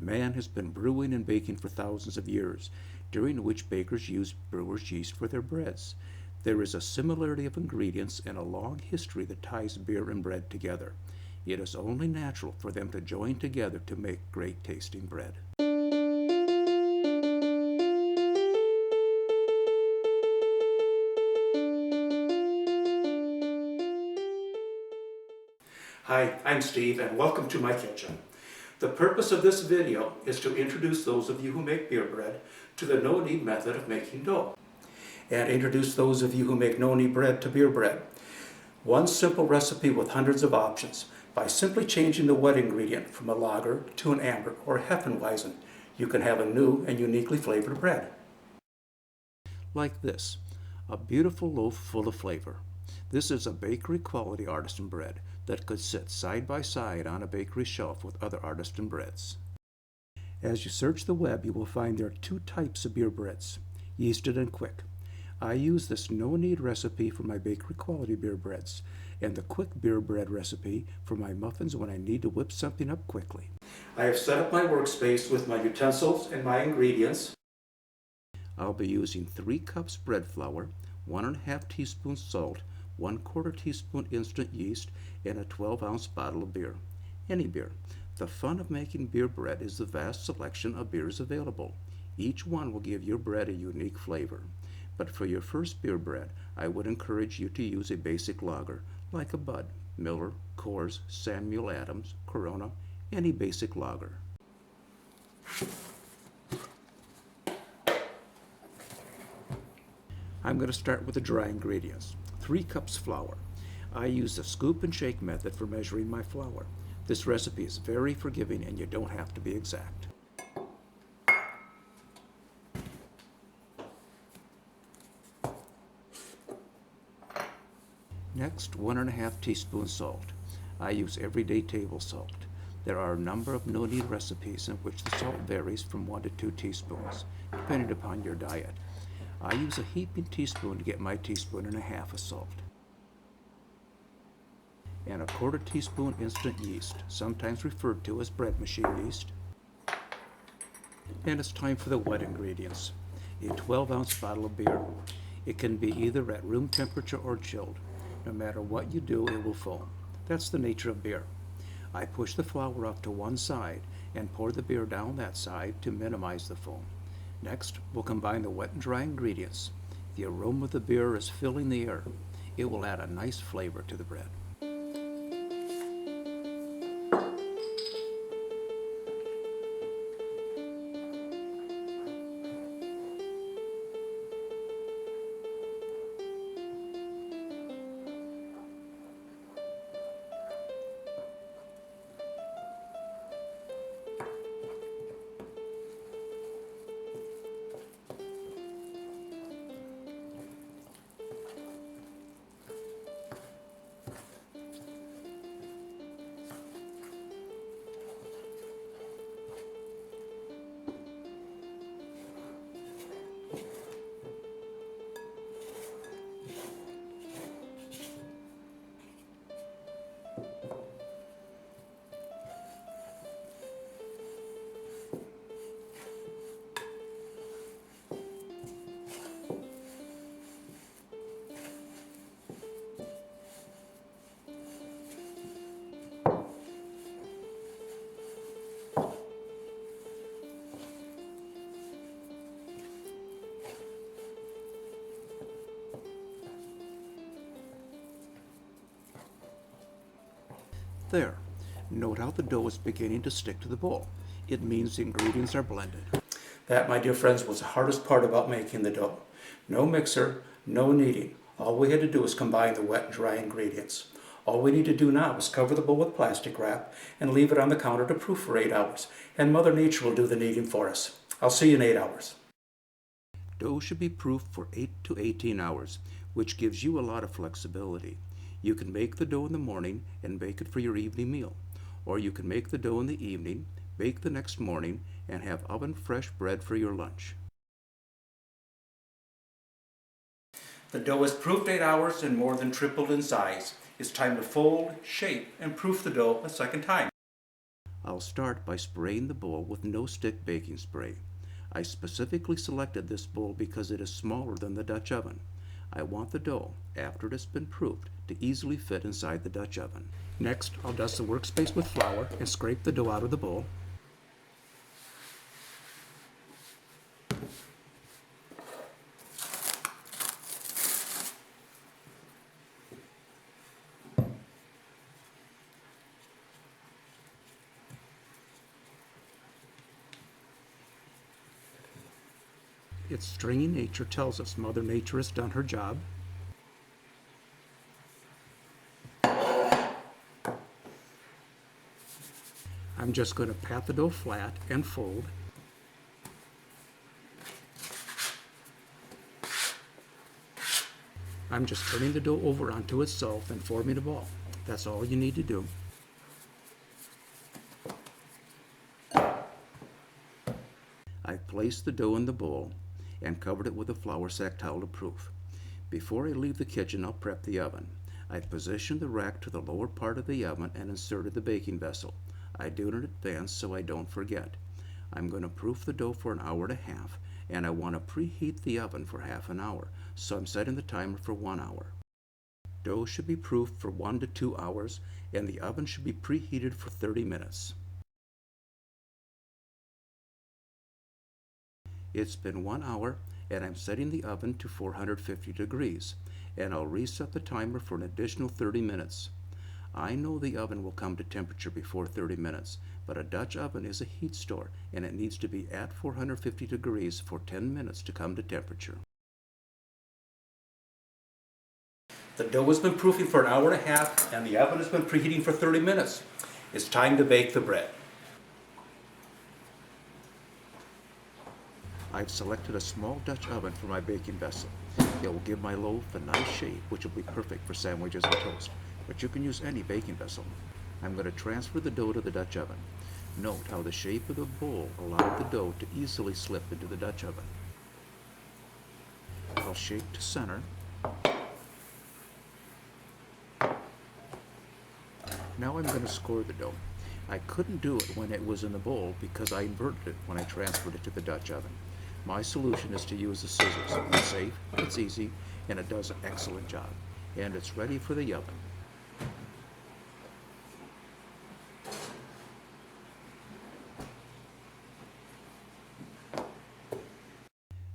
Man has been brewing and baking for thousands of years, during which bakers used brewer's yeast for their breads. There is a similarity of ingredients and a long history that ties beer and bread together. It is only natural for them to join together to make great tasting bread. Hi, I'm Steve and welcome to my kitchen. The purpose of this video is to introduce those of you who make beer bread to the no-knead method of making dough, and introduce those of you who make no-knead bread to beer bread. One simple recipe with hundreds of options. By simply changing the wet ingredient from a lager to an amber or hefeweizen, you can have a new and uniquely flavored bread. Like this, a beautiful loaf full of flavor. This is a bakery quality artisan bread that could sit side by side on a bakery shelf with other artisan breads. As you search the web, you will find there are two types of beer breads, yeasted and quick. I use this no-knead recipe for my bakery quality beer breads, and the quick beer bread recipe for my muffins when I need to whip something up quickly. I have set up my workspace with my utensils and my ingredients. I'll be using 3 cups bread flour, 1½ teaspoon salt, 1/4 teaspoon instant yeast, and a 12-ounce bottle of beer. Any beer. The fun of making beer bread is the vast selection of beers available. Each one will give your bread a unique flavor. But for your first beer bread, I would encourage you to use a basic lager, like a Bud, Miller, Coors, Samuel Adams, Corona, any basic lager. I'm going to start with the dry ingredients. 3 cups flour. I use the scoop and shake method for measuring my flour. This recipe is very forgiving and you don't have to be exact. Next, 1½ teaspoon salt. I use everyday table salt. There are a number of no-knead recipes in which the salt varies from 1 to 2 teaspoons, depending upon your diet. I use a heaping teaspoon to get my 1.5 teaspoons of salt. And a 1/4 teaspoon instant yeast, sometimes referred to as bread machine yeast. And it's time for the wet ingredients. A 12-ounce bottle of beer. It can be either at room temperature or chilled. No matter what you do, it will foam. That's the nature of beer. I push the flour up to one side and pour the beer down that side to minimize the foam. Next, we'll combine the wet and dry ingredients. The aroma of the beer is filling the air. It will add a nice flavor to the bread. There. Note how the dough is beginning to stick to the bowl. It means the ingredients are blended. That, my dear friends, was the hardest part about making the dough. No mixer, no kneading. All we had to do was combine the wet and dry ingredients. All we need to do now is cover the bowl with plastic wrap and leave it on the counter to proof for 8 hours. And Mother Nature will do the kneading for us. I'll see you in 8 hours. Dough should be proofed for 8 to 18 hours, which gives you a lot of flexibility. You can make the dough in the morning and bake it for your evening meal. Or you can make the dough in the evening, bake the next morning, and have oven-fresh bread for your lunch. The dough is proofed 8 hours and more than tripled in size. It's time to fold, shape, and proof the dough a second time. I'll start by spraying the bowl with no-stick baking spray. I specifically selected this bowl because it is smaller than the Dutch oven. I want the dough, after it has been proofed, to easily fit inside the Dutch oven. Next, I'll dust the workspace with flour and scrape the dough out of the bowl. Its stringy nature tells us Mother Nature has done her job. I'm just going to pat the dough flat and fold. I'm just turning the dough over onto itself and forming a ball. That's all you need to do. I've placed the dough in the bowl and covered it with a flour sack towel to proof. Before I leave the kitchen, I'll prep the oven. I've positioned the rack to the lower part of the oven and inserted the baking vessel. I do it in advance so I don't forget. I'm going to proof the dough for an hour and a half, and I want to preheat the oven for half an hour, so I'm setting the timer for 1 hour. Dough should be proofed for 1 to 2 hours, and the oven should be preheated for 30 minutes. It's been 1 hour, and I'm setting the oven to 450 degrees, and I'll reset the timer for an additional 30 minutes. I know the oven will come to temperature before 30 minutes, but a Dutch oven is a heat store, and it needs to be at 450 degrees for 10 minutes to come to temperature. The dough has been proofing for an hour and a half, and the oven has been preheating for 30 minutes. It's time to bake the bread. I've selected a small Dutch oven for my baking vessel. It will give my loaf a nice shape, which will be perfect for sandwiches and toast, but you can use any baking vessel. I'm going to transfer the dough to the Dutch oven. Note how the shape of the bowl allowed the dough to easily slip into the Dutch oven. I'll shake to center. Now I'm going to score the dough. I couldn't do it when it was in the bowl because I inverted it when I transferred it to the Dutch oven. My solution is to use the scissors. It's safe, it's easy, and it does an excellent job. And it's ready for the oven.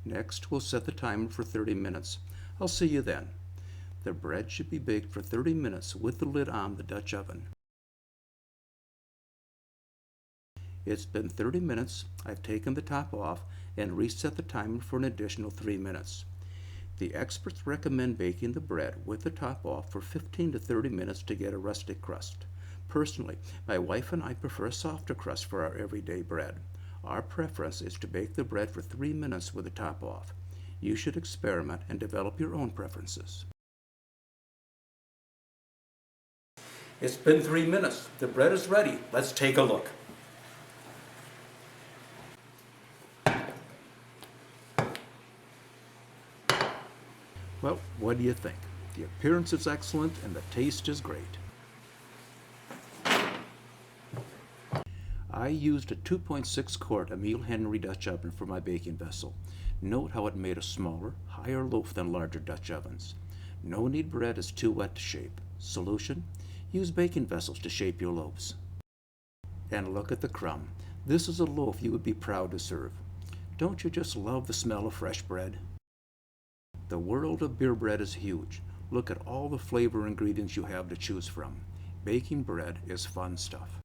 Next, we'll set the timer for 30 minutes. I'll see you then. The bread should be baked for 30 minutes with the lid on the Dutch oven. It's been 30 minutes. I've taken the top off and reset the timer for an additional 3 minutes. The experts recommend baking the bread with the top off for 15 to 30 minutes to get a rustic crust. Personally, my wife and I prefer a softer crust for our everyday bread. Our preference is to bake the bread for 3 minutes with the top off. You should experiment and develop your own preferences. It's been 3 minutes. The bread is ready. Let's take a look. Well, what do you think? The appearance is excellent and the taste is great. I used a 2.6 quart Emile Henry Dutch oven for my baking vessel. Note how it made a smaller, higher loaf than larger Dutch ovens. No-knead bread is too wet to shape. Solution? Use baking vessels to shape your loaves. And look at the crumb. This is a loaf you would be proud to serve. Don't you just love the smell of fresh bread? The world of beer bread is huge. Look at all the flavor ingredients you have to choose from. Baking bread is fun stuff.